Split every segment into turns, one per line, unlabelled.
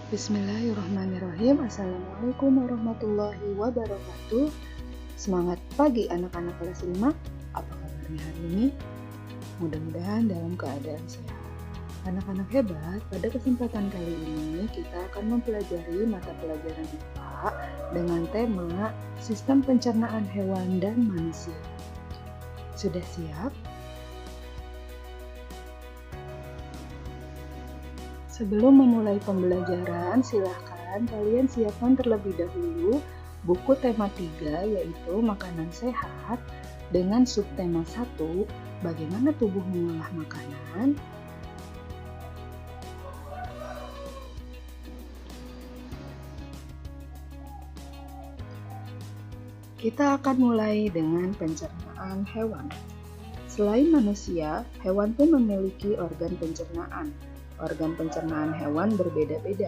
Bismillahirrahmanirrahim. Assalamualaikum warahmatullahi wabarakatuh. Semangat pagi anak-anak kelas 5. Apa kabarnya hari ini? Mudah-mudahan dalam keadaan sehat. Anak-anak hebat, pada kesempatan kali ini kita akan mempelajari mata pelajaran IPA dengan tema Sistem Pencernaan Hewan dan Manusia. Sudah siap? Sebelum memulai pembelajaran, silahkan kalian siapkan terlebih dahulu buku tema 3 yaitu Makanan Sehat dengan subtema 1, Bagaimana tubuh mengolah makanan. Kita akan mulai dengan pencernaan hewan. Selain manusia, hewan pun memiliki organ pencernaan. Organ pencernaan hewan berbeda-beda.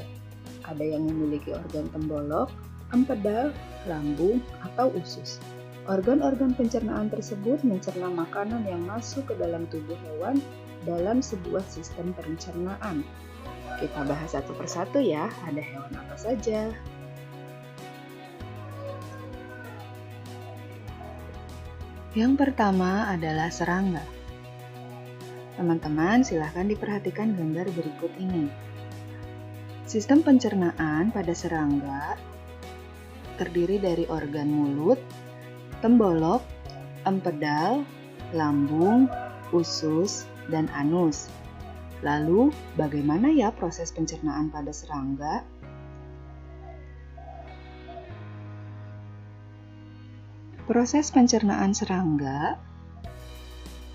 Ada yang memiliki organ tembolok, empedal, lambung, atau usus. Organ-organ pencernaan tersebut mencerna makanan yang masuk ke dalam tubuh hewan dalam sebuah sistem pencernaan. Kita bahas satu persatu ya, ada hewan apa saja. Yang pertama adalah serangga. Teman-teman, silahkan diperhatikan gambar berikut ini. Sistem pencernaan pada serangga terdiri dari organ mulut, tembolok, empedal, lambung, usus, dan anus. Lalu, bagaimana ya proses pencernaan pada serangga? Proses pencernaan serangga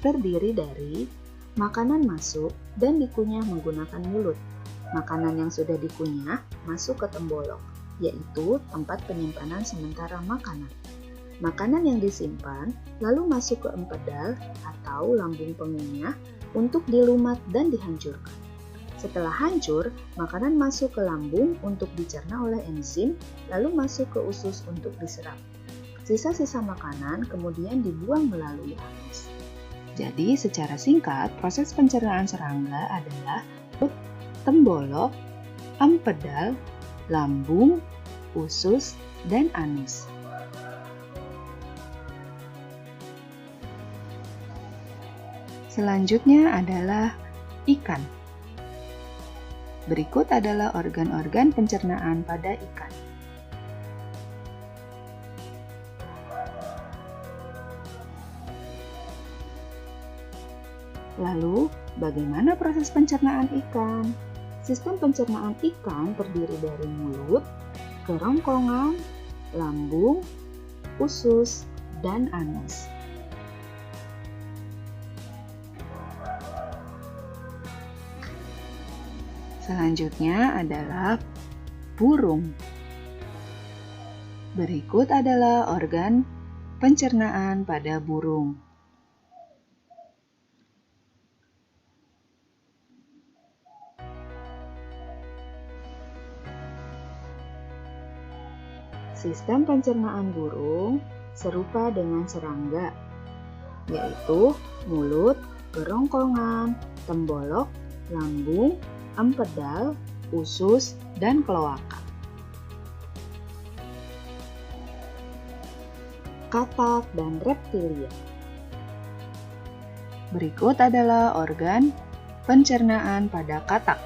terdiri dari makanan masuk dan dikunyah menggunakan mulut. Makanan yang sudah dikunyah masuk ke tembolok, yaitu tempat penyimpanan sementara makanan. Makanan yang disimpan lalu masuk ke empedal atau lambung pengunyah untuk dilumat dan dihancurkan. Setelah hancur, makanan masuk ke lambung untuk dicerna oleh enzim, lalu masuk ke usus untuk diserap. Sisa-sisa makanan kemudian dibuang melalui anus. Jadi, secara singkat, proses pencernaan serangga adalah tembolok, empedal, lambung, usus, dan anus. Selanjutnya adalah ikan. Berikut adalah organ-organ pencernaan pada ikan. Lalu, bagaimana proses pencernaan ikan? Sistem pencernaan ikan terdiri dari mulut, kerongkongan, lambung, usus, dan anus. Selanjutnya adalah burung. Berikut adalah organ pencernaan pada burung. Sistem pencernaan burung serupa dengan serangga, yaitu mulut, kerongkongan, tembolok, lambung, empedal, usus, dan kloaka. Katak dan reptilia. Berikut adalah organ pencernaan pada katak.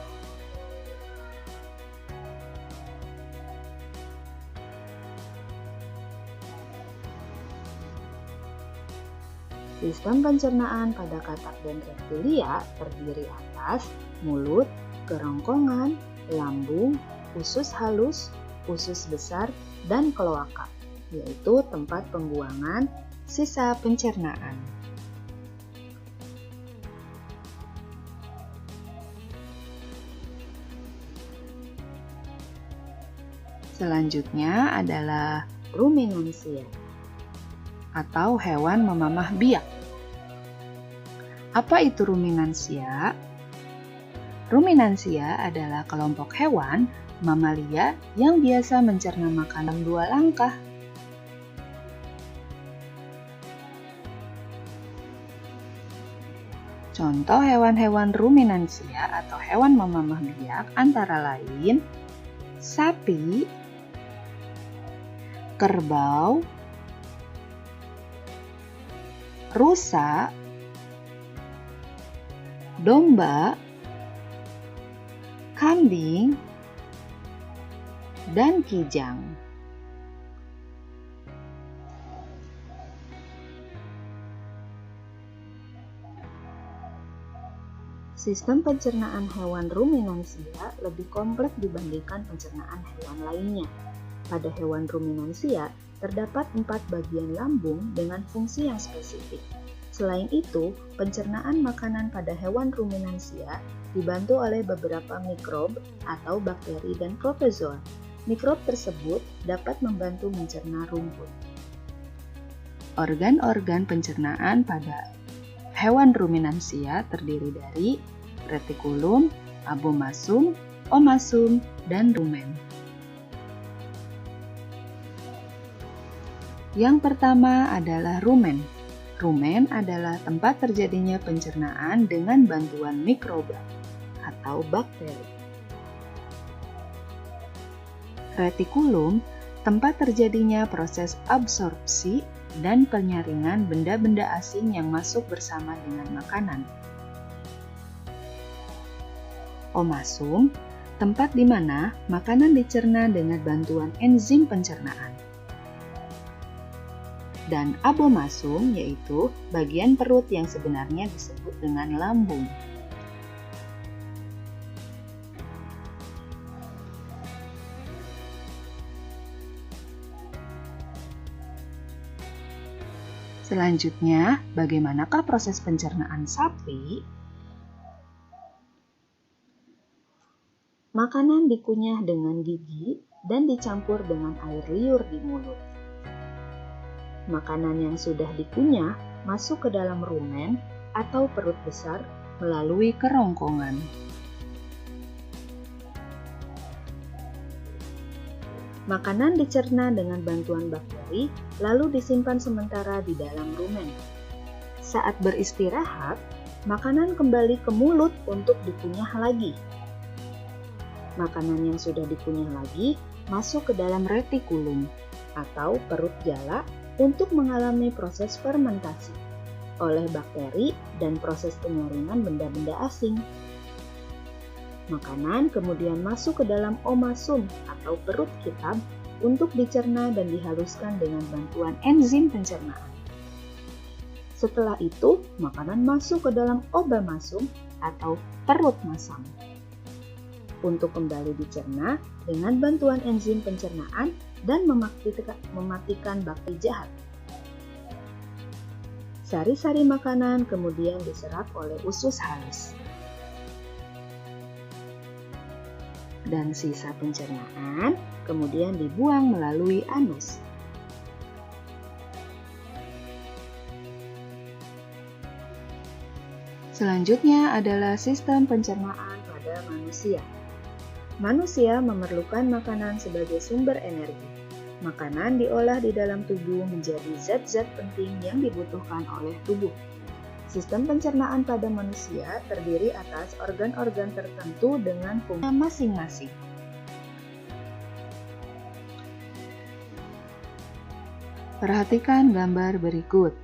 Sistem pencernaan pada katak dan reptilia terdiri atas mulut, kerongkongan, lambung, usus halus, usus besar, dan kloaka, yaitu tempat pembuangan sisa pencernaan. Selanjutnya adalah ruminansia atau hewan memamah biak. Apa itu ruminansia? Ruminansia adalah kelompok hewan mamalia yang biasa mencerna makanan dua langkah. Contoh hewan-hewan ruminansia atau hewan memamah biak antara lain sapi, kerbau, rusa, domba, kambing, dan kijang. Sistem pencernaan hewan ruminansia lebih kompleks dibandingkan pencernaan hewan lainnya. Pada hewan ruminansia, terdapat 4 bagian lambung dengan fungsi yang spesifik. Selain itu, pencernaan makanan pada hewan ruminansia dibantu oleh beberapa mikrob atau bakteri dan protozoa. Mikrob tersebut dapat membantu mencerna rumput. Organ-organ pencernaan pada hewan ruminansia terdiri dari retikulum, abomasum, omasum, dan rumen. Yang pertama adalah rumen. Rumen adalah tempat terjadinya pencernaan dengan bantuan mikroba atau bakteri. Retikulum, tempat terjadinya proses absorpsi dan penyaringan benda-benda asing yang masuk bersama dengan makanan. Omasum, tempat di mana makanan dicerna dengan bantuan enzim pencernaan. Dan abomasum, yaitu bagian perut yang sebenarnya disebut dengan lambung. Selanjutnya, bagaimanakah proses pencernaan sapi? Makanan dikunyah dengan gigi dan dicampur dengan air liur di mulut. Makanan yang sudah dikunyah masuk ke dalam rumen atau perut besar melalui kerongkongan. Makanan dicerna dengan bantuan bakteri, lalu disimpan sementara di dalam rumen. Saat beristirahat, makanan kembali ke mulut untuk dikunyah lagi. Makanan yang sudah dikunyah lagi masuk ke dalam retikulum atau perut jala untuk mengalami proses fermentasi oleh bakteri dan proses penyaringan benda-benda asing. Makanan kemudian masuk ke dalam omasum atau perut kitab untuk dicerna dan dihaluskan dengan bantuan enzim pencernaan. Setelah itu, makanan masuk ke dalam obamasum atau perut masam untuk kembali dicerna dengan bantuan enzim pencernaan dan mematikan bakteri jahat. Sari-sari makanan kemudian diserap oleh usus halus. Dan sisa pencernaan kemudian dibuang melalui anus. Selanjutnya adalah sistem pencernaan pada manusia. Manusia memerlukan makanan sebagai sumber energi. Makanan diolah di dalam tubuh menjadi zat-zat penting yang dibutuhkan oleh tubuh. Sistem pencernaan pada manusia terdiri atas organ-organ tertentu dengan fungsi masing-masing. Perhatikan gambar berikut.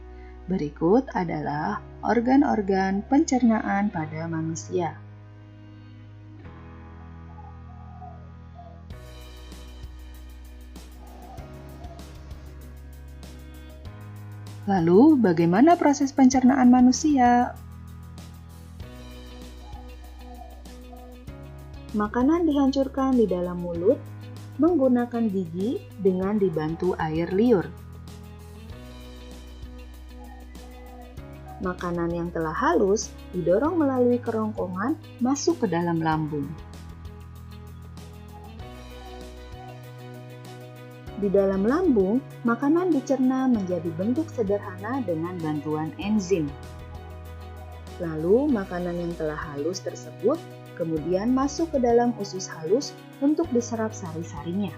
Berikut adalah organ-organ pencernaan pada manusia. Lalu, bagaimana proses pencernaan manusia? Makanan dihancurkan di dalam mulut menggunakan gigi dengan dibantu air liur. Makanan yang telah halus didorong melalui kerongkongan masuk ke dalam lambung. Di dalam lambung, makanan dicerna menjadi bentuk sederhana dengan bantuan enzim. Lalu, makanan yang telah halus tersebut kemudian masuk ke dalam usus halus untuk diserap sari-sarinya.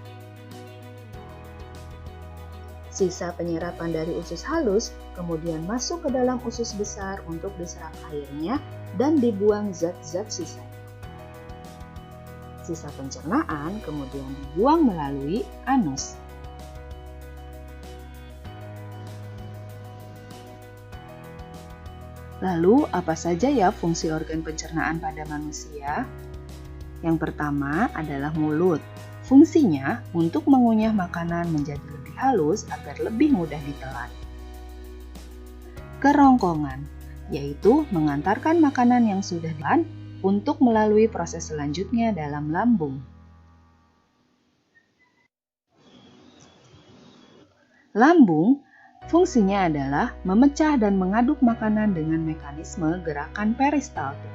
Sisa penyerapan dari usus halus kemudian masuk ke dalam usus besar untuk diserap airnya dan dibuang zat-zat sisa. sisa pencernaan kemudian dibuang melalui anus. Lalu, apa saja ya fungsi organ pencernaan pada manusia? Yang pertama adalah mulut. Fungsinya untuk mengunyah makanan menjadi lebih halus agar lebih mudah ditelan. Kerongkongan, yaitu mengantarkan makanan yang sudah ditelan untuk melalui proses selanjutnya dalam lambung. Lambung, fungsinya adalah memecah dan mengaduk makanan dengan mekanisme gerakan peristaltik.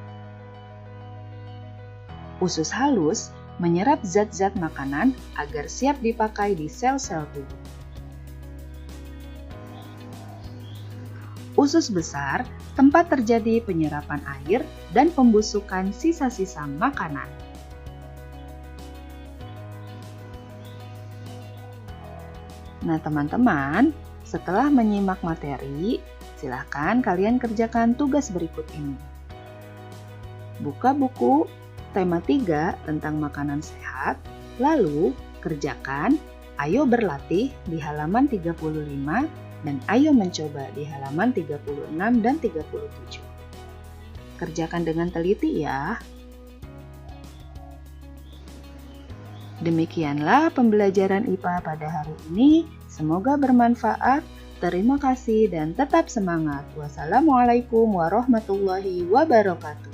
Usus halus menyerap zat-zat makanan agar siap dipakai di sel-sel tubuh. Usus besar, tempat terjadi penyerapan air dan pembusukan sisa-sisa makanan. Nah teman-teman, setelah menyimak materi, silahkan kalian kerjakan tugas berikut ini. Buka buku tema 3 tentang makanan sehat, lalu kerjakan Ayo Berlatih di halaman 35 dan Ayo Mencoba di halaman 36 dan 37. Kerjakan dengan teliti ya. Demikianlah pembelajaran IPA pada hari ini. Semoga bermanfaat. Terima kasih dan tetap semangat. Wassalamualaikum warahmatullahi wabarakatuh.